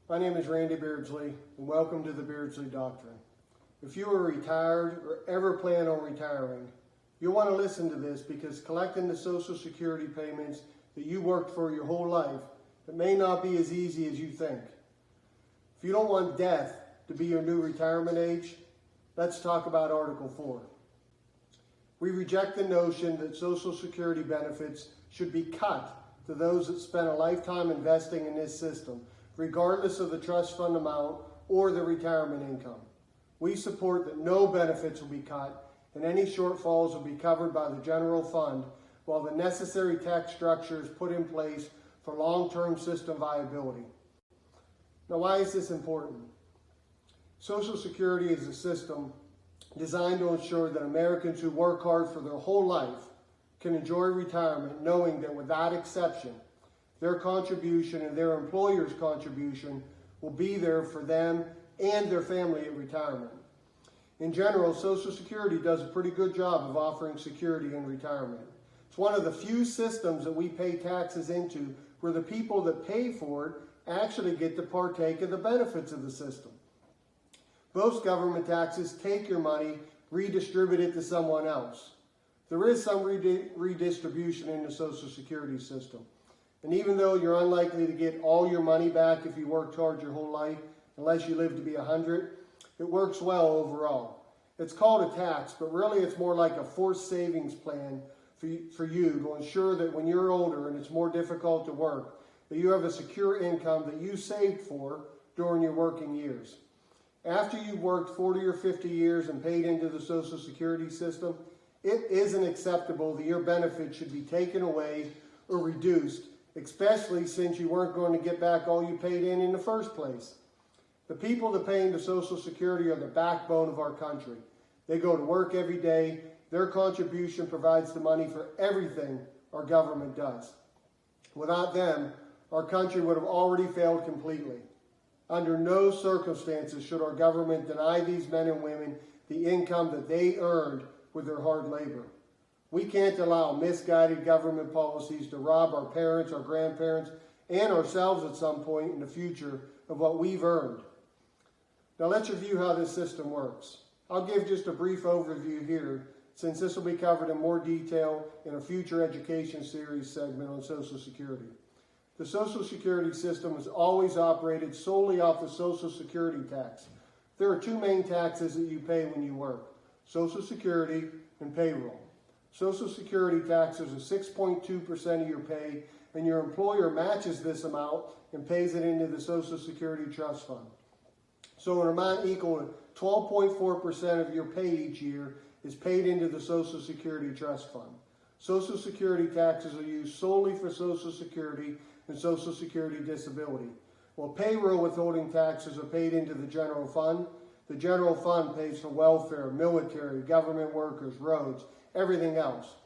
My name is Randy Beardsley, and welcome to the Beardsley Doctrine. If you are retired or ever plan on retiring, you'll want to listen to this because collecting the Social Security payments that you worked for your whole life, it may not be as easy as you think. If you don't want death to be your new retirement age, let's talk about Article 4. We reject the notion that Social Security benefits should be cut to those that spent a lifetime investing in this system, regardless of the trust fund amount or the retirement income. We support that no benefits will be cut and any shortfalls will be covered by the general fund while the necessary tax structure is put in place for long-term system viability. Now, why is this important? Social Security is a system designed to ensure that Americans who work hard for their whole life can enjoy retirement knowing that without exception, their contribution and their employer's contribution will be there for them and their family at retirement. In general, Social Security does a pretty good job of offering security in retirement. It's one of the few systems that we pay taxes into where the people that pay for it actually get to partake of the benefits of the system. Most government taxes take your money, redistribute it to someone else. There is some redistribution in the Social Security system. And even though you're unlikely to get all your money back if you worked hard your whole life, unless you live to be 100, it works well overall. It's called a tax, but really it's more like a forced savings plan for you to ensure that when you're older and it's more difficult to work, that you have a secure income that you saved for during your working years. After you've worked 40 or 50 years and paid into the Social Security system, it isn't acceptable that your benefits should be taken away or reduced, especially since you weren't going to get back all you paid in the first place. The people that pay into Social Security are the backbone of our country. They go to work every day. Their contribution provides the money for everything our government does. Without them, our country would have already failed completely. Under no circumstances should our government deny these men and women the income that they earned with their hard labor. We can't allow misguided government policies to rob our parents, our grandparents, and ourselves at some point in the future of what we've earned. Now let's review how this system works. I'll give just a brief overview here, since this will be covered in more detail in a future education series segment on Social Security. The Social Security system has always operated solely off the Social Security tax. There are two main taxes that you pay when you work: Social Security and payroll. Social Security taxes are 6.2% of your pay, and your employer matches this amount and pays it into the Social Security Trust Fund. So an amount equal to 12.4% of your pay each year is paid into the Social Security Trust Fund. Social Security taxes are used solely for Social Security and Social Security disability. While payroll withholding taxes are paid into the general fund, the general fund pays for welfare, military, government workers, roads, everything else.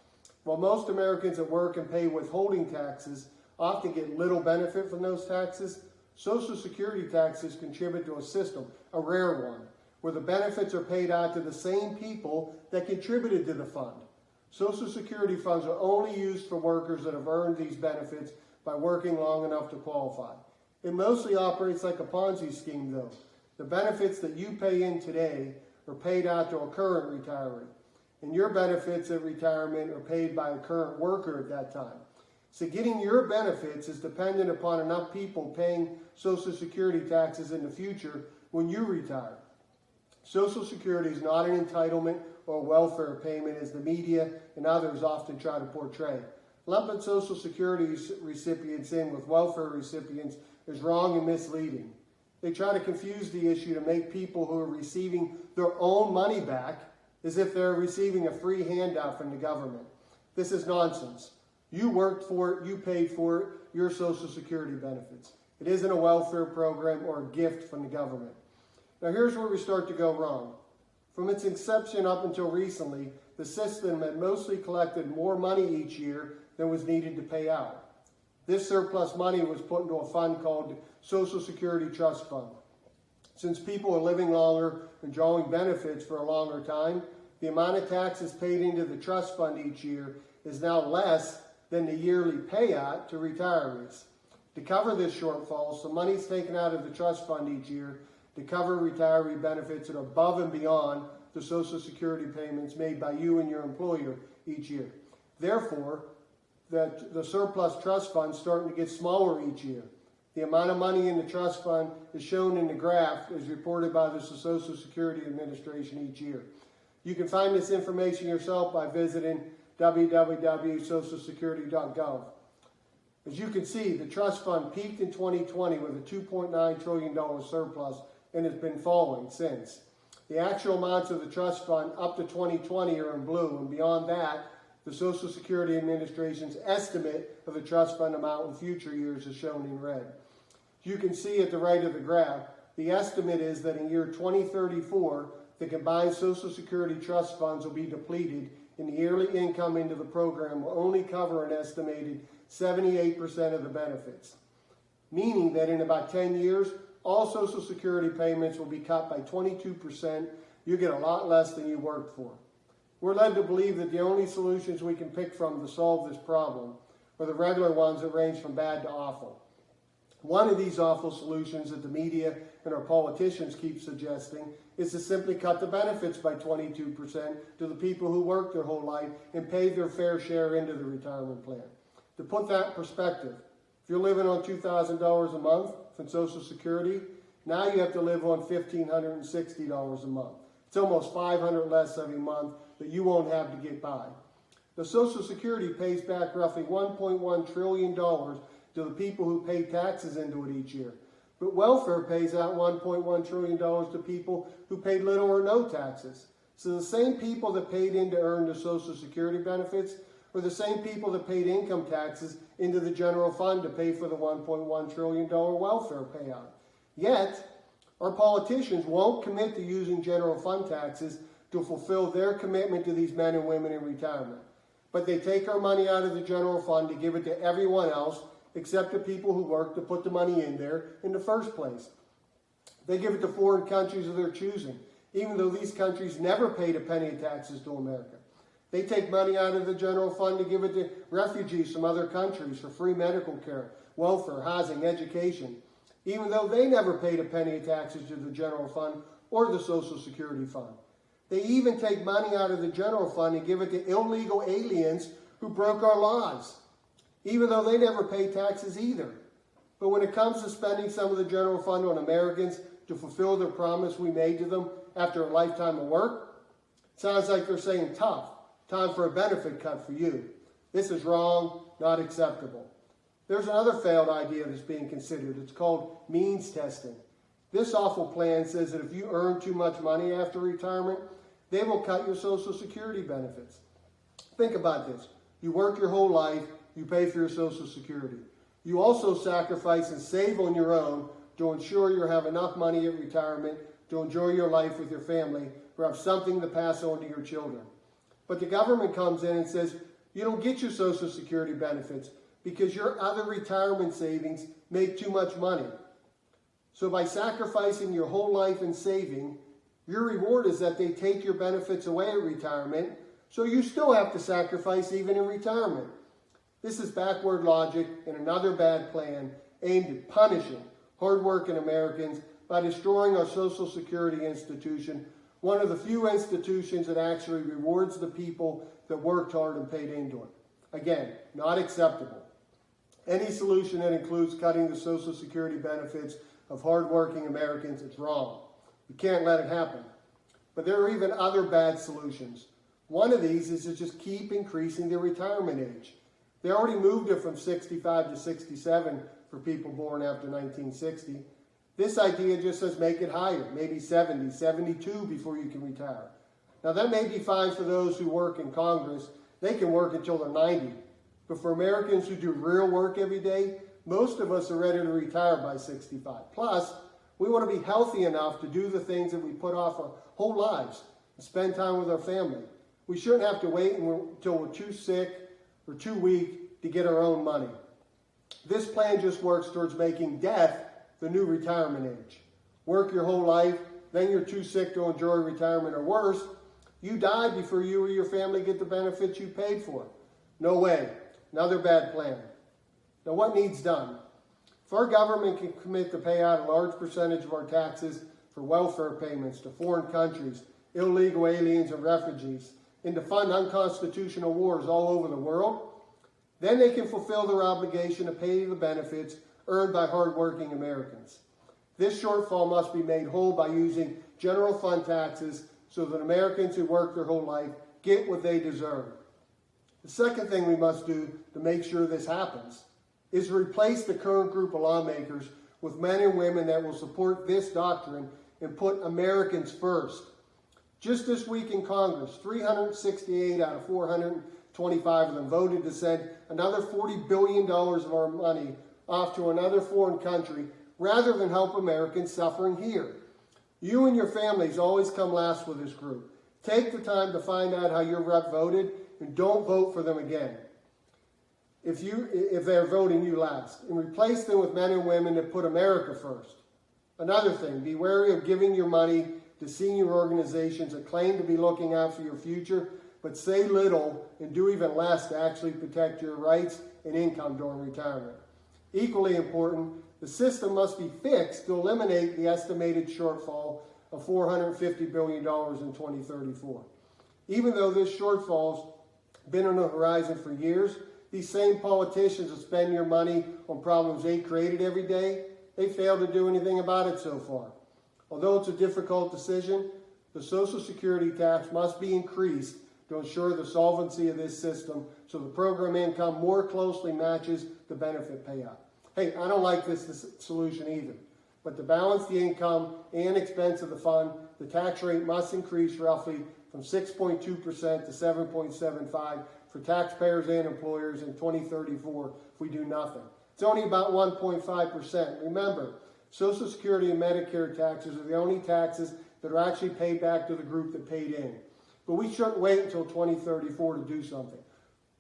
While most Americans that work and pay withholding taxes often get little benefit from those taxes, Social Security taxes contribute to a system, a rare one, where the benefits are paid out to the same people that contributed to the fund. Social Security funds are only used for workers that have earned these benefits by working long enough to qualify. It mostly operates like a Ponzi scheme, though. The benefits that you pay in today are paid out to a current retiree, and your benefits at retirement are paid by a current worker at that time. So getting your benefits is dependent upon enough people paying Social Security taxes in the future when you retire. Social Security is not an entitlement or a welfare payment as the media and others often try to portray. Lumping Social Security recipients in with welfare recipients is wrong and misleading. They try to confuse the issue to make people who are receiving their own money back as if they're receiving a free handout from the government. This is nonsense. You worked for it, you paid for it, your Social Security benefits. It isn't a welfare program or a gift from the government. Now here's where we start to go wrong. From its inception up until recently, the system had mostly collected more money each year than was needed to pay out. This surplus money was put into a fund called Social Security Trust Fund. Since people are living longer and drawing benefits for a longer time, the amount of taxes paid into the trust fund each year is now less than the yearly payout to retirees. To cover this shortfall, some money is taken out of the trust fund each year to cover retiree benefits that are above and beyond the Social Security payments made by you and your employer each year. Therefore, the surplus trust fund is starting to get smaller each year. The amount of money in the trust fund is shown in the graph as reported by the Social Security Administration each year. You can find this information yourself by visiting www.socialsecurity.gov. As you can see, the trust fund peaked in 2020 with a $2.9 trillion surplus and has been falling since. The actual amounts of the trust fund up to 2020 are in blue, and beyond that, the Social Security Administration's estimate of the trust fund amount in future years is shown in red. You can see at the right of the graph, the estimate is that in year 2034, the combined Social Security trust funds will be depleted and the yearly income into the program will only cover an estimated 78% of the benefits, meaning that in about 10 years, all Social Security payments will be cut by 22%. You get a lot less than you worked for. We're led to believe that the only solutions we can pick from to solve this problem are the regular ones that range from bad to awful. One of these awful solutions that the media and our politicians keep suggesting is to simply cut the benefits by 22% to the people who worked their whole life and paid their fair share into the retirement plan. To put that in perspective, if you're living on $2,000 a month from Social Security, now you have to live on $1,560 a month. It's almost $500 less every month that you won't have to get by. The Social Security pays back roughly $1.1 trillion to the people who pay taxes into it each year. But welfare pays out $1.1 trillion to people who paid little or no taxes. So the same people that paid in to earn the Social Security benefits are the same people that paid income taxes into the general fund to pay for the $1.1 trillion welfare payout. Yet, our politicians won't commit to using general fund taxes to fulfill their commitment to these men and women in retirement. But they take our money out of the general fund to give it to everyone else except the people who work to put the money in there in the first place. They give it to foreign countries of their choosing, even though these countries never paid a penny of taxes to America. They take money out of the general fund to give it to refugees from other countries for free medical care, welfare, housing, education, even though they never paid a penny of taxes to the general fund or the Social Security fund. They even take money out of the general fund and give it to illegal aliens who broke our laws, even though they never pay taxes either. But when it comes to spending some of the general fund on Americans to fulfill the promise we made to them after a lifetime of work, it sounds like they're saying, tough, time for a benefit cut for you. This is wrong, not acceptable. There's another failed idea that's being considered. It's called means testing. This awful plan says that if you earn too much money after retirement, they will cut your Social Security benefits. Think about this. You work your whole life, you pay for your Social Security. You also sacrifice and save on your own to ensure you have enough money at retirement to enjoy your life with your family or have something to pass on to your children. But the government comes in and says, you don't get your Social Security benefits because your other retirement savings make too much money. So by sacrificing your whole life in saving, your reward is that they take your benefits away at retirement, so you still have to sacrifice even in retirement. This is backward logic and another bad plan aimed at punishing hardworking Americans by destroying our Social Security institution, one of the few institutions that actually rewards the people that worked hard and paid into it. Again, not acceptable. Any solution that includes cutting the Social Security benefits of hardworking Americans is wrong. We can't let it happen. But there are even other bad solutions. One of these is to just keep increasing the retirement age. They already moved it from 65 to 67 for people born after 1960. This idea just says make it higher, maybe 70, 72 before you can retire. Now that may be fine for those who work in Congress. They can work until they're 90. But for Americans who do real work every day, most of us are ready to retire by 65. Plus, we want to be healthy enough to do the things that we put off our whole lives and spend time with our family. We shouldn't have to wait until we're too sick or too weak to get our own money. This plan just works towards making death the new retirement age. Work your whole life, then you're too sick to enjoy retirement, or worse, you die before you or your family get the benefits you paid for. No way. Another bad plan. Now what needs done? If our government can commit to pay out a large percentage of our taxes for welfare payments to foreign countries, illegal aliens and refugees, and to fund unconstitutional wars all over the world, then they can fulfill their obligation to pay the benefits earned by hardworking Americans. This shortfall must be made whole by using general fund taxes so that Americans who work their whole life get what they deserve. The second thing we must do to make sure this happens is replace the current group of lawmakers with men and women that will support this doctrine and put Americans first. Just this week in Congress, 368 out of 425 of them voted to send another $40 billion of our money off to another foreign country rather than help Americans suffering here. You and your families always come last with this group. Take the time to find out how your rep voted and don't vote for them again if they're voting you last, and replace them with men and women that put America first. Another thing, be wary of giving your money to senior organizations that claim to be looking out for your future, but say little and do even less to actually protect your rights and income during retirement. Equally important, the system must be fixed to eliminate the estimated shortfall of $450 billion in 2034. Even though this shortfall's been on the horizon for years, these same politicians that spend your money on problems they created every day, they fail to do anything about it so far. Although it's a difficult decision, the Social Security tax must be increased to ensure the solvency of this system so the program income more closely matches the benefit payout. Hey, I don't like this solution either, but to balance the income and expense of the fund, the tax rate must increase roughly from 6.2% to 7.75% for taxpayers and employers in 2034 if we do nothing. It's only about 1.5%. Remember, Social Security and Medicare taxes are the only taxes that are actually paid back to the group that paid in. But we shouldn't wait until 2034 to do something.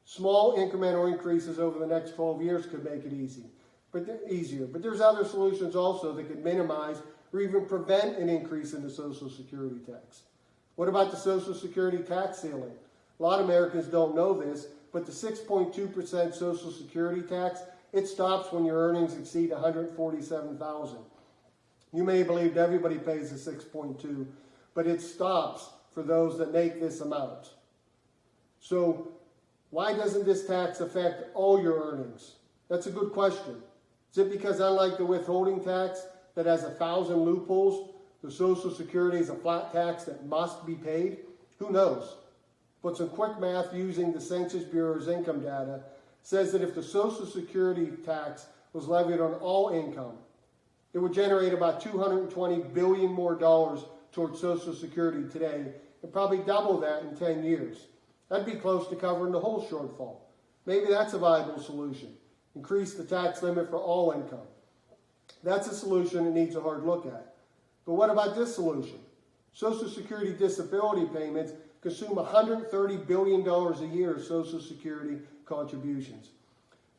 Small incremental increases over the next 12 years could make it easier. But there's other solutions also that could minimize or even prevent an increase in the Social Security tax. What about the Social Security tax ceiling? A lot of Americans don't know this, but the 6.2% Social Security tax, it stops when your earnings exceed $147,000. You may believe everybody pays the 6.2, but it stops for those that make this amount. So why doesn't this tax affect all your earnings? That's a good question. Is it because, unlike the withholding tax that has 1,000 loopholes, the Social Security is a flat tax that must be paid? Who knows? But some quick math using the Census Bureau's income data says that if the Social Security tax was levied on all income, it would generate about $220 billion more dollars towards Social Security today, and probably double that in 10 years. That'd be close to covering the whole shortfall. Maybe that's a viable solution. Increase the tax limit for all income. That's a solution that needs a hard look at. But what about this solution? Social Security disability payments consume $130 billion a year of Social Security contributions.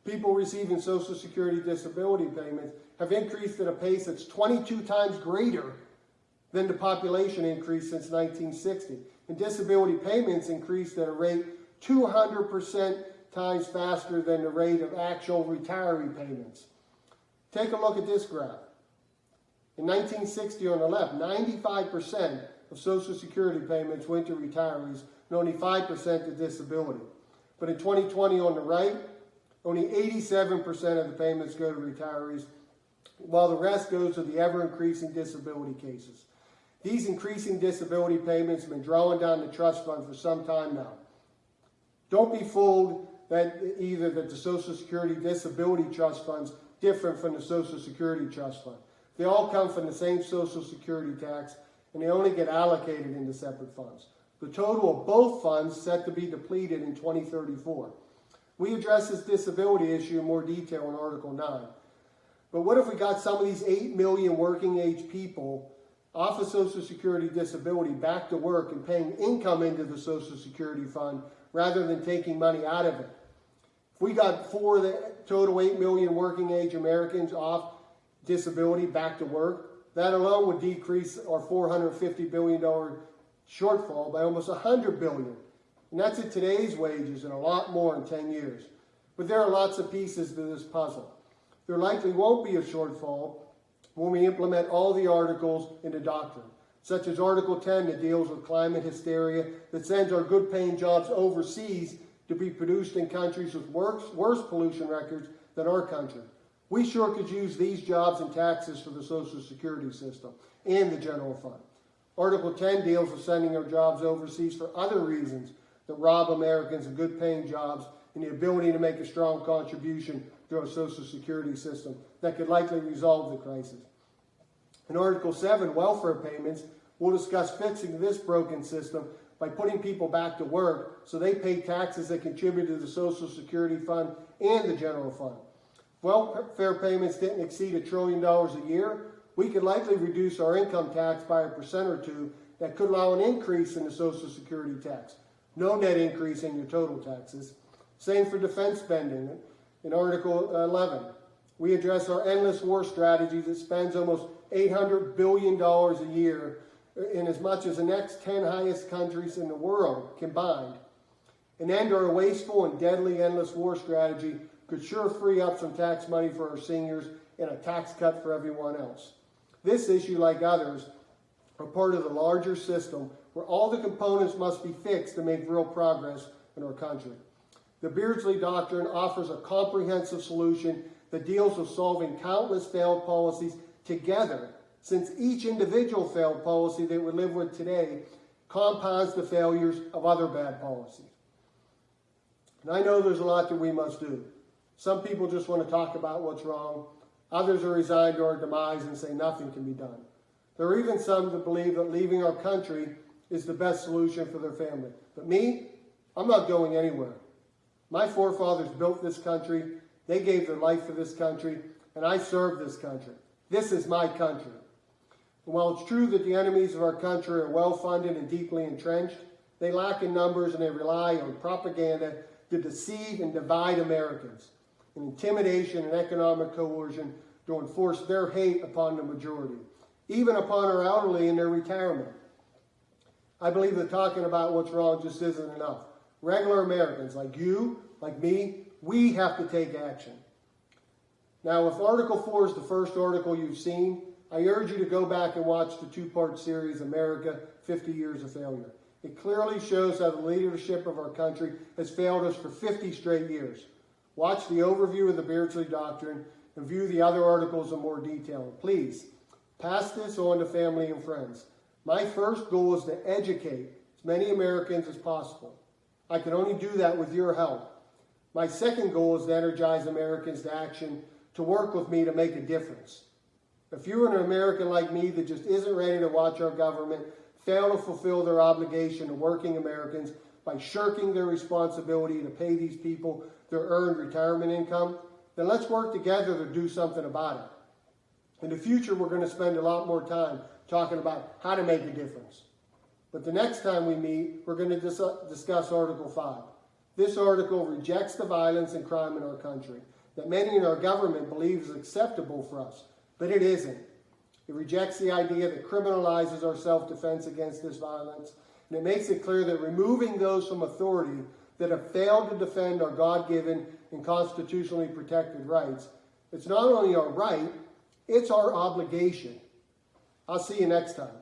People receiving Social Security disability payments have increased at a pace that's 22 times greater than the population increase since 1960. And disability payments increased at a rate 200% times faster than the rate of actual retiree payments. Take a look at this graph. In 1960 on the left, 95% of Social Security payments went to retirees and only 5% to disability. But in 2020 on the right, only 87% of the payments go to retirees, while the rest goes to the ever-increasing disability cases. These increasing disability payments have been drawing down the trust fund for some time now. Don't be fooled that either that the Social Security Disability Trust Fund's different from the Social Security Trust Fund. They all come from the same Social Security tax, and they only get allocated into separate funds. The total of both funds set to be depleted in 2034. We address this disability issue in more detail in Article 9. But what if we got some of these 8 million working age people off of Social Security disability back to work and paying income into the Social Security fund rather than taking money out of it? If we got the total 8 million working age Americans off disability back to work, that alone would decrease our $450 billion shortfall by almost $100 billion. And that's at today's wages and a lot more in 10 years. But there are lots of pieces to this puzzle. There likely won't be a shortfall when we implement all the articles in the doctrine, such as Article 10 that deals with climate hysteria, that sends our good-paying jobs overseas to be produced in countries with worse pollution records than our country. We sure could use these jobs and taxes for the Social Security system and the general fund. Article 10 deals with sending our jobs overseas for other reasons that rob Americans of good-paying jobs and the ability to make a strong contribution to our Social Security system that could likely resolve the crisis. In Article 7, welfare payments, we'll discuss fixing this broken system by putting people back to work so they pay taxes that contribute to the Social Security fund and the general fund. If welfare payments didn't exceed $1 trillion a year, we could likely reduce our income tax by 1% or 2% that could allow an increase in the Social Security tax. No net increase in your total taxes. Same for defense spending. In Article 11, we address our endless war strategy that spends almost $800 billion a year in as much as the next 10 highest countries in the world combined. An end to our wasteful and deadly endless war strategy could sure free up some tax money for our seniors and a tax cut for everyone else. This issue, like others, are part of the larger system where all the components must be fixed to make real progress in our country. The Beardsley Doctrine offers a comprehensive solution that deals with solving countless failed policies together, since each individual failed policy that we live with today compounds the failures of other bad policies. And I know there's a lot that we must do. Some people just want to talk about what's wrong. Others are resigned to our demise and say nothing can be done. There are even some that believe that leaving our country is the best solution for their family. But me, I'm not going anywhere. My forefathers built this country. They gave their life for this country, and I serve this country. This is my country. And while it's true that the enemies of our country are well-funded and deeply entrenched, they lack in numbers and they rely on propaganda to deceive and divide Americans, and intimidation and economic coercion to enforce their hate upon the majority, even upon our elderly in their retirement. I believe that talking about what's wrong just isn't enough. Regular Americans like you, like me, we have to take action. Now, if Article 4 is the first article you've seen, I urge you to go back and watch the two-part series, America, 50 Years of Failure. It clearly shows how the leadership of our country has failed us for 50 straight years. Watch the overview of the Beardsley Doctrine and view the other articles in more detail. Please, pass this on to family and friends. My first goal is to educate as many Americans as possible. I can only do that with your help. My second goal is to energize Americans to action, to work with me to make a difference. If you're an American like me that just isn't ready to watch our government fail to fulfill their obligation to working Americans by shirking their responsibility to pay these people their earned retirement income, then let's work together to do something about it. In the future, we're going to spend a lot more time talking about how to make a difference. But the next time we meet, we're going to discuss Article 5. This article rejects the violence and crime in our country that many in our government believe is acceptable for us, but it isn't. It rejects the idea that criminalizes our self-defense against this violence, and it makes it clear that removing those from authority that have failed to defend our God-given and constitutionally protected rights, it's not only our right, it's our obligation. I'll see you next time.